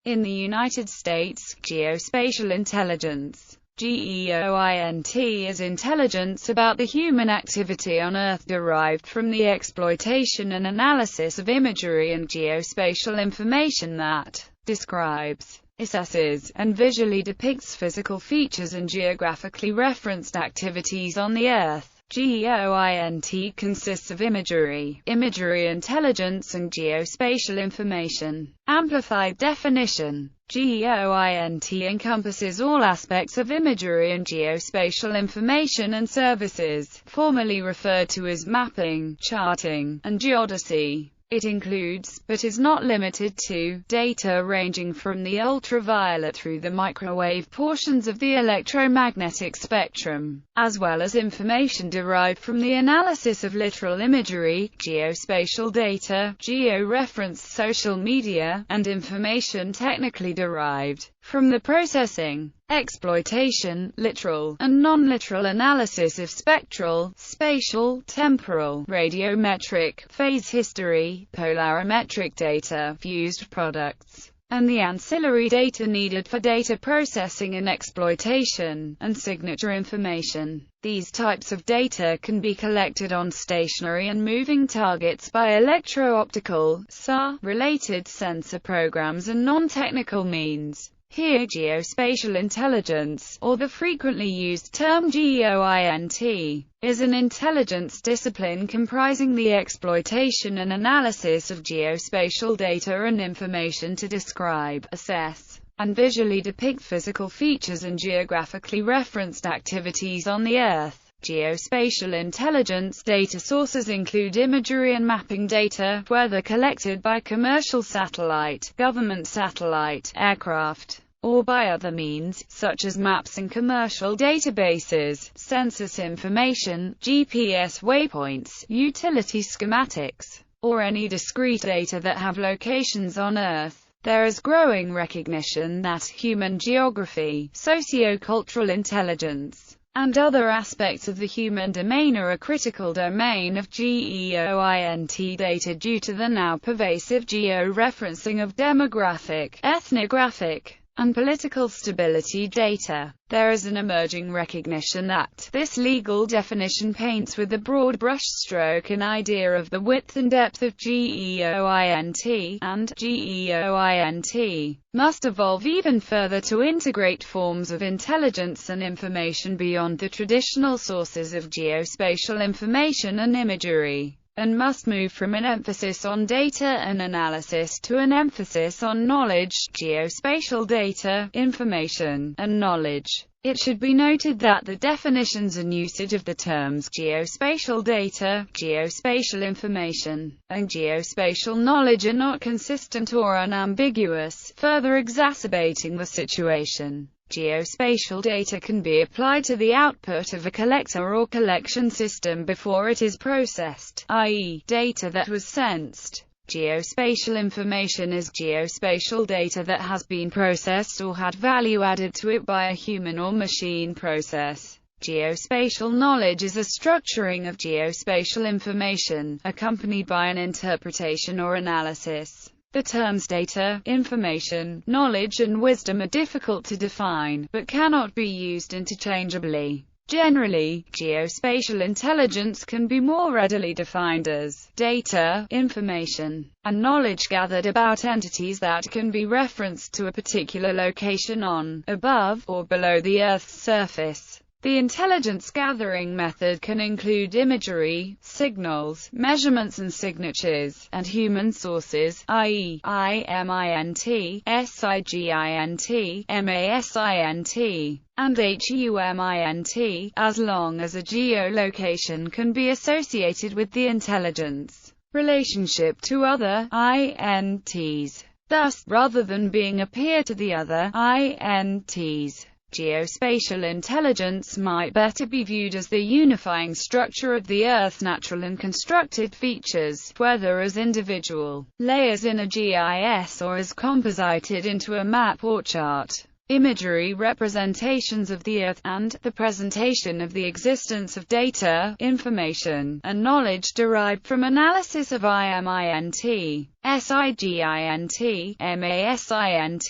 In the United States, geospatial intelligence, GEOINT, is intelligence about the human activity on Earth derived from the exploitation and analysis of imagery and geospatial information that describes, assesses, and visually depicts physical features and geographically referenced activities on the Earth. GEOINT consists of imagery intelligence, and geospatial information. Amplified definition. GEOINT encompasses all aspects of imagery and geospatial information and services, formerly referred to as mapping, charting, and geodesy. It includes, but is not limited to, data ranging from the ultraviolet through the microwave portions of the electromagnetic spectrum, as well as information derived from the analysis of literal imagery, geospatial data, geo-referenced social media, and information technically derived from the processing, exploitation, literal, and non-literal analysis of spectral, spatial, temporal, radiometric, phase history, polarimetric data, fused products, and the ancillary data needed for data processing and exploitation, and signature information. These types of data can be collected on stationary and moving targets by electro-optical, SAR-related sensor programs and non-technical means. Here geospatial intelligence, or the frequently used term GEOINT, is an intelligence discipline comprising the exploitation and analysis of geospatial data and information to describe, assess, and visually depict physical features and geographically referenced activities on the Earth. Geospatial intelligence data sources include imagery and mapping data, whether collected by commercial satellite, government satellite, aircraft, or by other means, such as maps and commercial databases, census information, GPS waypoints, utility schematics, or any discrete data that have locations on Earth. There is growing recognition that human geography, socio-cultural intelligence, and other aspects of the human domain are a critical domain of GEOINT data due to the now pervasive geo-referencing of demographic, ethnographic, and political stability data. There is an emerging recognition that this legal definition paints with a broad brushstroke an idea of the width and depth of GEOINT, and GEOINT must evolve even further to integrate forms of intelligence and information beyond the traditional sources of geospatial information and imagery, and must move from an emphasis on data and analysis to an emphasis on knowledge, geospatial data, information, and knowledge. It should be noted that the definitions and usage of the terms geospatial data, geospatial information, and geospatial knowledge are not consistent or unambiguous, further exacerbating the situation. Geospatial data can be applied to the output of a collector or collection system before it is processed, i.e., data that was sensed. Geospatial information is geospatial data that has been processed or had value added to it by a human or machine process. Geospatial knowledge is a structuring of geospatial information, accompanied by an interpretation or analysis. The terms data, information, knowledge, and wisdom are difficult to define, but cannot be used interchangeably. Generally, geospatial intelligence can be more readily defined as data, information, and knowledge gathered about entities that can be referenced to a particular location on, above, or below the Earth's surface. The intelligence gathering method can include imagery, signals, measurements and signatures, and human sources, i.e., IMINT, SIGINT, MASINT, and HUMINT, as long as a geolocation can be associated with the intelligence relationship to other INTs. Thus, rather than being a peer to the other INTs, geospatial intelligence might better be viewed as the unifying structure of the Earth's natural and constructed features, whether as individual layers in a GIS or as composited into a map or chart. imagery representations of the Earth, and the presentation of the existence of data, information, and knowledge derived from analysis of IMINT, SIGINT, MASINT,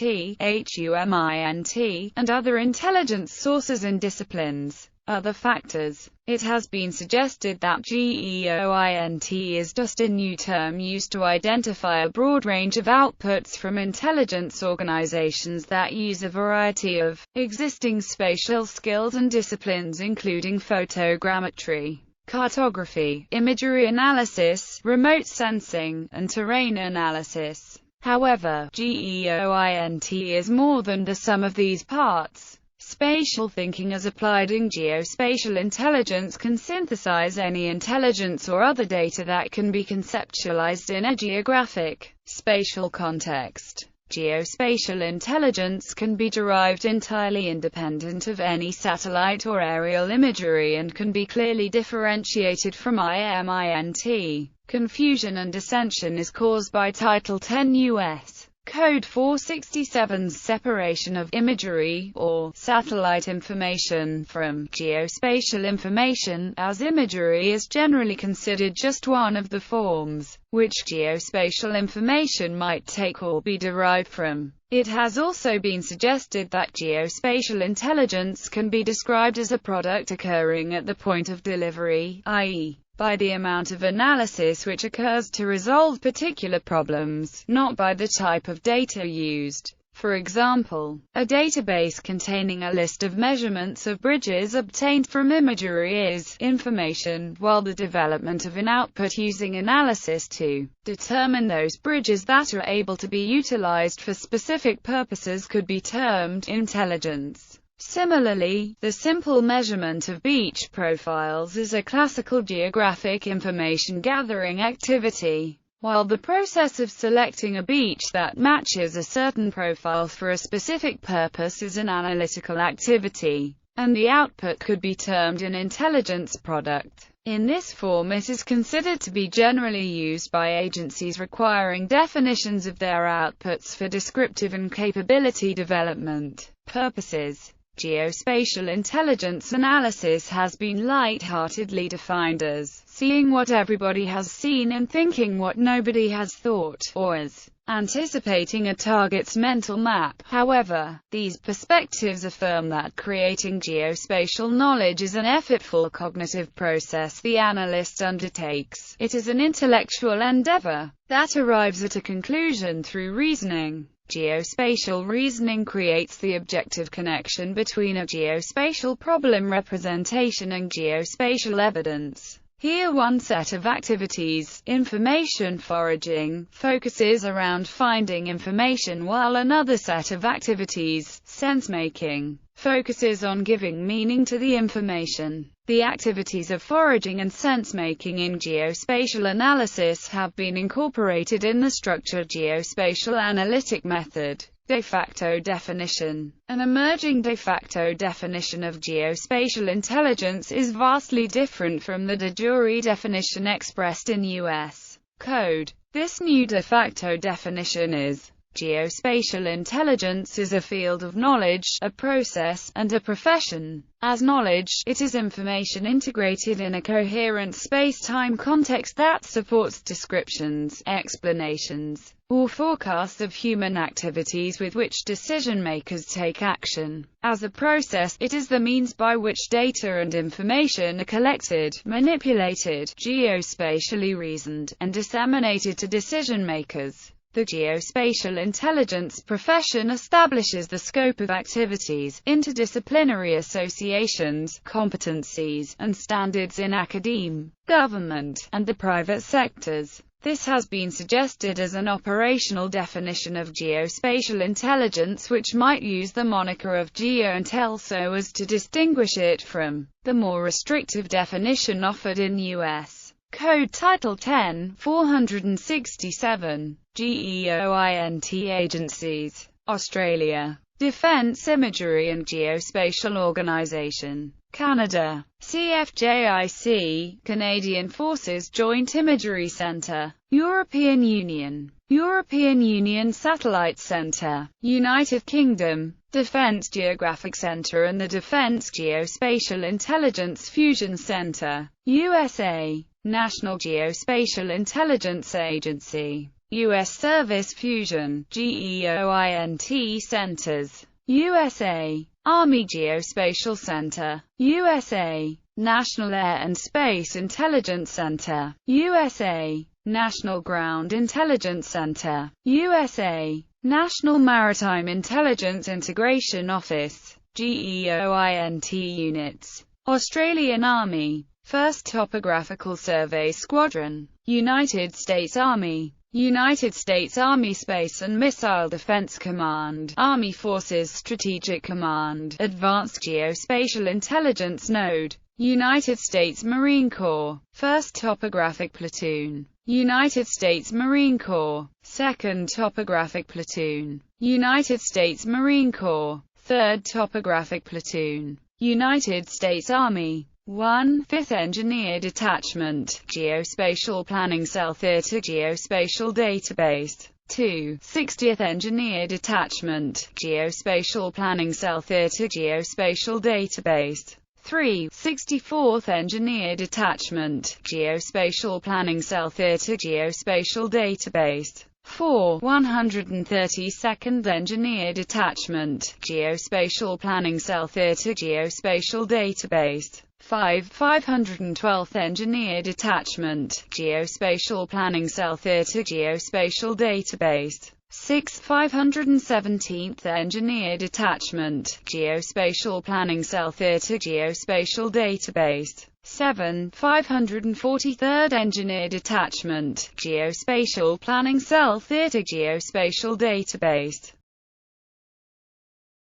HUMINT, and other intelligence sources and disciplines. Other factors. It has been suggested that GEOINT is just a new term used to identify a broad range of outputs from intelligence organizations that use a variety of existing spatial skills and disciplines, including photogrammetry, cartography, imagery analysis, remote sensing, and terrain analysis. However, GEOINT is more than the sum of these parts. Spatial thinking as applied in geospatial intelligence can synthesize any intelligence or other data that can be conceptualized in a geographic, spatial context. Geospatial intelligence can be derived entirely independent of any satellite or aerial imagery and can be clearly differentiated from IMINT. Confusion and dissension is caused by Title 10 U.S. Code 467's separation of imagery, or satellite information, from geospatial information, as imagery is generally considered just one of the forms which geospatial information might take or be derived from. It has also been suggested that geospatial intelligence can be described as a product occurring at the point of delivery, i.e., by the amount of analysis which occurs to resolve particular problems, not by the type of data used. For example, a database containing a list of measurements of bridges obtained from imagery is information, while the development of an output using analysis to determine those bridges that are able to be utilized for specific purposes could be termed intelligence. Similarly, the simple measurement of beach profiles is a classical geographic information gathering activity, while the process of selecting a beach that matches a certain profile for a specific purpose is an analytical activity, and the output could be termed an intelligence product. In this form it is considered to be generally used by agencies requiring definitions of their outputs for descriptive and capability development purposes. Geospatial intelligence analysis has been light-heartedly defined as seeing what everybody has seen and thinking what nobody has thought, or as anticipating a target's mental map. However, these perspectives affirm that creating geospatial knowledge is an effortful cognitive process the analyst undertakes. It is an intellectual endeavor that arrives at a conclusion through reasoning. Geospatial reasoning creates the objective connection between a geospatial problem representation and geospatial evidence. Here one set of activities, information foraging, focuses around finding information, while another set of activities, sense-making, focuses on giving meaning to the information. The activities of foraging and sense-making in geospatial analysis have been incorporated in the structured geospatial analytic method. De facto definition. An emerging de facto definition of geospatial intelligence is vastly different from the de jure definition expressed in U.S. Code. This new de facto definition is: geospatial intelligence is a field of knowledge, a process, and a profession. As knowledge, it is information integrated in a coherent space-time context that supports descriptions, explanations, or forecasts of human activities with which decision-makers take action. As a process, it is the means by which data and information are collected, manipulated, geospatially reasoned, and disseminated to decision-makers. The geospatial intelligence profession establishes the scope of activities, interdisciplinary associations, competencies, and standards in academe, government, and the private sectors. This has been suggested as an operational definition of geospatial intelligence which might use the moniker of GEOINT so as to distinguish it from the more restrictive definition offered in U.S. Code Title 10, 467. GEOINT agencies. Australia. Defence Imagery and Geospatial Organisation. Canada. CFJIC, Canadian Forces Joint Imagery Centre. European Union. European Union Satellite Centre, United Kingdom, Defence Geographic Centre and the Defence Geospatial Intelligence Fusion Centre, USA, National Geospatial Intelligence Agency, U.S. Service Fusion, GEOINT Centers, USA, Army Geospatial Center, USA, National Air and Space Intelligence Center, USA, National Ground Intelligence Center, USA, National Maritime Intelligence Integration Office, GEOINT units, Australian Army, 1st Topographical Survey Squadron, United States Army, United States Army Space and Missile Defense Command, Army Forces Strategic Command, Advanced Geospatial Intelligence Node, United States Marine Corps, 1st Topographic Platoon, United States Marine Corps, 2nd Topographic Platoon, United States Marine Corps, 3rd Topographic Platoon, United States Army, 1. 5th Engineer Detachment, Geospatial Planning Cell Theater Geospatial Database. 2. 60th Engineer Detachment, Geospatial Planning Cell Theater Geospatial Database. 3. 64th Engineer Detachment, Geospatial Planning Cell Theater Geospatial Database. 4. 132nd Engineer Detachment, Geospatial Planning Cell Theater Geospatial Database. 5. 512th Engineer Detachment, Geospatial Planning Cell Theater Geospatial Database. 6. 517th Engineer Detachment, Geospatial Planning Cell Theater Geospatial Database. 7. 543rd Engineer Detachment, Geospatial Planning Cell Theater Geospatial Database.